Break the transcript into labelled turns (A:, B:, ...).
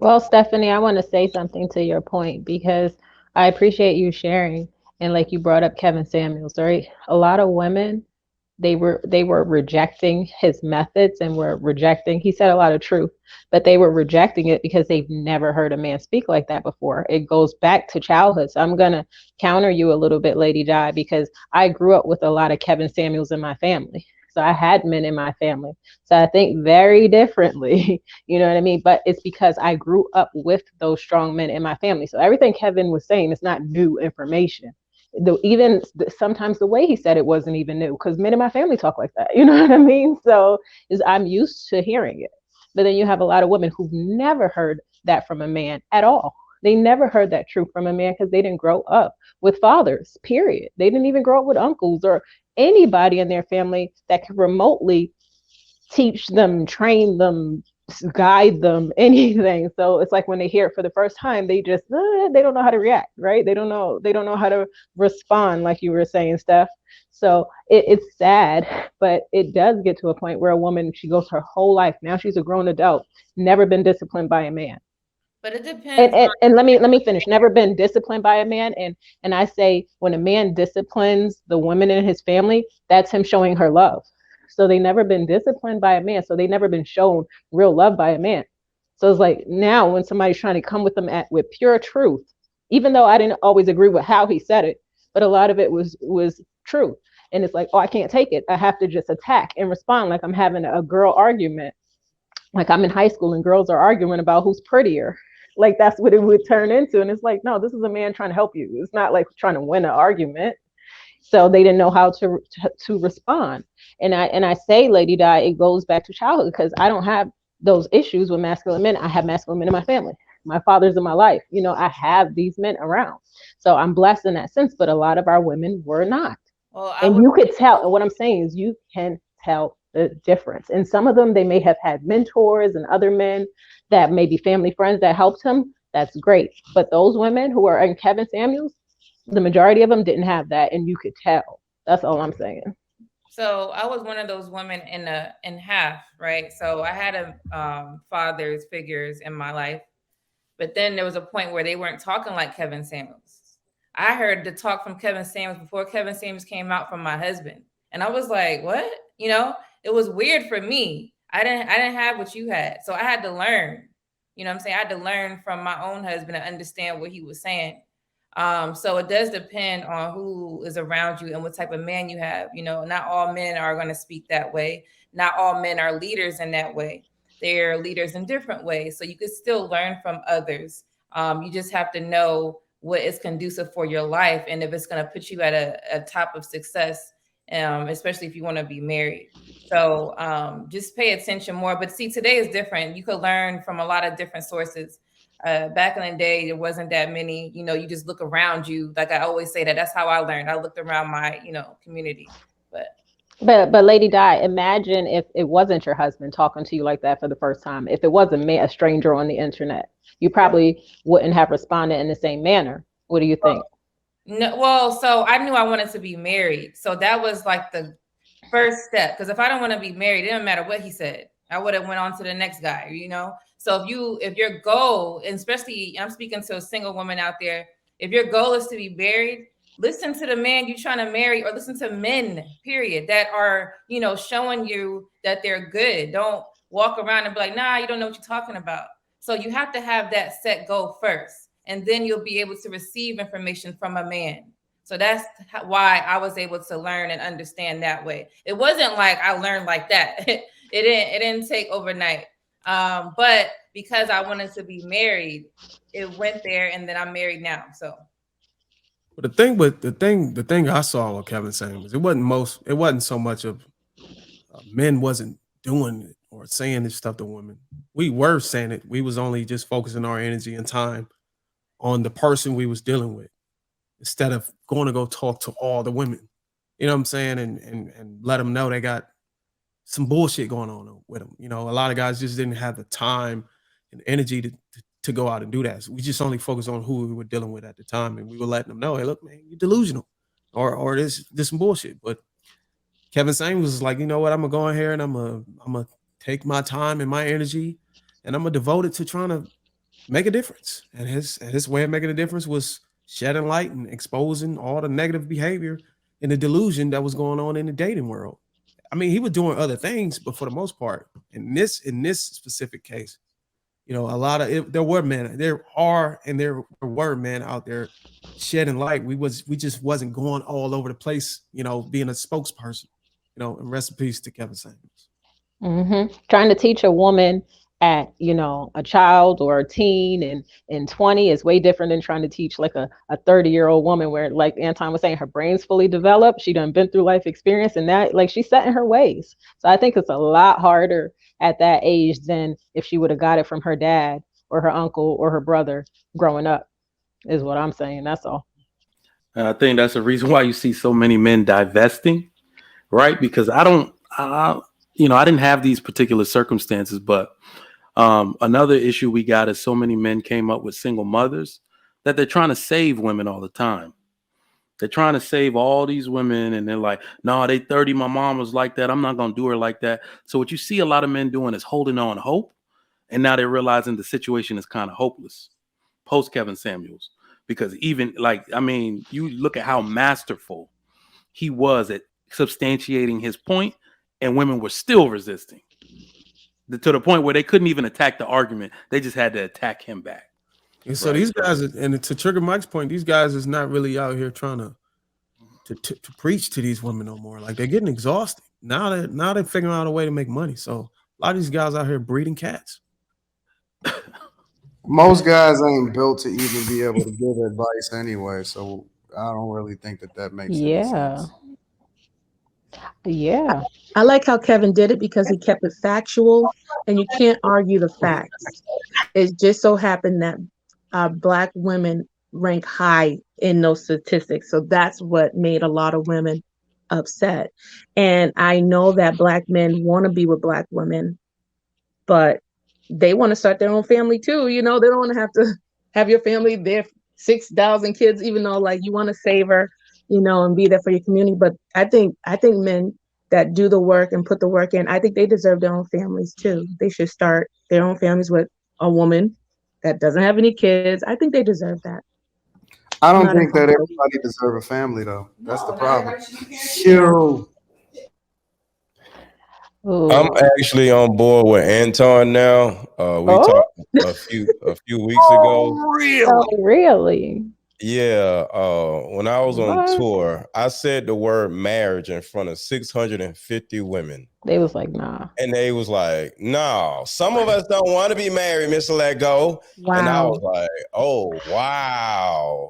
A: Well, Stephanie, I want to say something to your point because I appreciate you sharing. And like you brought up Kevin Samuels, right? A lot of women, they were rejecting his methods and were rejecting. He said a lot of truth, but they were rejecting it because they've never heard a man speak like that before. It goes back to childhood. So I'm gonna counter you a little bit, Lady Di, because I grew up with a lot of Kevin Samuels in my family. So I had men in my family. So I think very differently. You know what I mean? But it's because I grew up with those strong men in my family. So everything Kevin was saying is not new information. Even sometimes the way he said it wasn't even new because men in my family talk like that. You know what I mean? So is I'm used to hearing it. But then you have a lot of women who've never heard that from a man at all. They never heard that truth from a man because they didn't grow up with fathers, period. They didn't even grow up with uncles or anybody in their family that could remotely teach them, train them, guide them, anything. So it's like when they hear it for the first time, they just they don't know how to react, right? They don't know how to respond, like you were saying, Steph. So it's sad, but it does get to a point where a woman, she goes her whole life, now she's a grown adult, never been disciplined by a man.
B: But it
A: And,
B: depends
A: and,
B: on
A: and let me finish. Never been disciplined by a man, and I say when a man disciplines the women in his family, that's him showing her love. So they never been disciplined by a man. So they never been shown real love by a man. So it's like now when somebody's trying to come with them with pure truth, even though I didn't always agree with how he said it, but a lot of it was true. And it's like, oh, I can't take it. I have to just attack and respond like I'm having a girl argument, like I'm in high school and girls are arguing about who's prettier. Like that's what it would turn into. And it's like, no, this is a man trying to help you. It's not like trying to win an argument. So they didn't know how to respond. And I say, Lady Di, it goes back to childhood because I don't have those issues with masculine men. I have masculine men in my family. My father's in my life. I have these men around. So I'm blessed in that sense. But a lot of our women were not.
B: well, I
A: And
B: would
A: you could tell. And what I'm saying is you can tell the difference. And some of them, they may have had mentors and other men that may be family friends that helped him. That's great. But those women who are in Kevin Samuels, the majority of them didn't have that. And you could tell. That's all I'm saying.
B: so I was one of those women in half, right? So I had a father's figures in my life, but then there was a point where they weren't talking like Kevin Samuels. I heard the talk from Kevin Samuels before Kevin Samuels came out from my husband. And I was like, what? You know, it was weird for me. I didn't have what you had. So I had to learn. You know what I'm saying? I had to learn from my own husband and understand what he was saying. So it does depend on who is around you and what type of man you have. You know, not all men are going to speak that way. Not all men are leaders in that way. They're leaders in different ways. So you could still learn from others. You just have to know what is conducive for your life and if it's going to put you at a top of success, especially if you want to be married. So just pay attention more. But see, today is different. You could learn from a lot of different sources. Back in the day, there wasn't that many. You know, you just look around you. Like I always say that. That's how I learned. I looked around my, community. But
A: But Lady Di, imagine if it wasn't your husband talking to you like that for the first time. If it was a stranger on the internet, you probably wouldn't have responded in the same manner. What do you think?
B: no, well, so I knew I wanted to be married. So that was like the first step. Because if I don't want to be married, it didn't matter what he said. I would have went on to the next guy, you know? So if your goal, and especially I'm speaking to a single woman out there, if your goal is to be married, listen to the man you're trying to marry or listen to men, period, that are, showing you that they're good. Don't walk around and be like, nah, you don't know what you're talking about. So you have to have that set goal first, and then you'll be able to receive information from a man. So that's why I was able to learn and understand that way. It wasn't like I learned like that. It didn't take overnight. But because I wanted to be married, it went there, and then I'm married now. So
C: But the thing I saw with Kevin saying was it wasn't so much of men wasn't doing it or saying this stuff to women. We were saying it. We was only just focusing our energy and time on the person we was dealing with instead of going to go talk to all the women. You know what I'm saying? And let them know they got some bullshit going on with them. A lot of guys just didn't have the time and energy to go out and do that. So we just only focused on who we were dealing with at the time, and we were letting them know, hey, look, man, you're delusional, or this some bullshit. But Kevin Samuels was like, you know what, I'm gonna go in here and I'm gonna take my time and my energy, and I'm gonna devote it to trying to make a difference. And his way of making a difference was shedding light and exposing all the negative behavior and the delusion that was going on in the dating world. I mean, he was doing other things, but for the most part, in this specific case, a lot of there were men, there are, and there were men out there shedding light. We just wasn't going all over the place, being a spokesperson. And rest in peace to Kevin Samuels.
A: Trying to teach a woman at a child or a teen and in 20 is way different than trying to teach like a 30-year-old woman, where like Anton was saying, her brain's fully developed, she done been through life experience, and that like she's set in her ways. So I think it's a lot harder at that age than if she would have got it from her dad or her uncle or her brother growing up, is what I'm saying. That's all.
D: I think that's the reason why you see so many men divesting, right? Because I didn't have these particular circumstances, but another issue we got is so many men came up with single mothers that they're trying to save women all the time. They're trying to save all these women, and they're like, no, they 30, my mom was like that, I'm not going to do her like that. So what you see a lot of men doing is holding on hope, and now they're realizing the situation is kind of hopeless post Kevin Samuels. Because even you look at how masterful he was at substantiating his point, and women were still resisting to the point where they couldn't even attack the argument. They just had to attack him back.
C: And so these guys, and to trigger Mike's point, these guys is not really out here trying to preach to these women no more. Like, they're getting exhausted. Now they're figuring out a way to make money. So a lot of these guys out here breeding cats.
E: Most guys ain't built to even be able to give advice anyway, so I don't really think that makes any sense.
A: Yeah.
F: I like how Kevin did it because he kept it factual, and you can't argue the facts. It just so happened that Black women rank high in those statistics, so that's what made a lot of women upset. And I know that Black men want to be with Black women, but they want to start their own family too. They don't want to have to have your family there, 6,000 kids, even though like you want to save her, and be there for your community. But I think men that do the work and put the work in, I think they deserve their own families too. They should start their own families with a woman that doesn't have any kids. I think they deserve that.
E: I don't think that everybody deserves a family though. That's the problem. Sure.
A: Ooh.
G: I'm actually on board with Anton now. We talked a few weeks ago.
A: Really?
G: Yeah. When I was on tour, I said the word marriage in front of 650 women.
A: They was like, nah.
G: And they was like, no, some of us don't want to be married, Mr. Let Go. Wow. And I was like, oh, wow.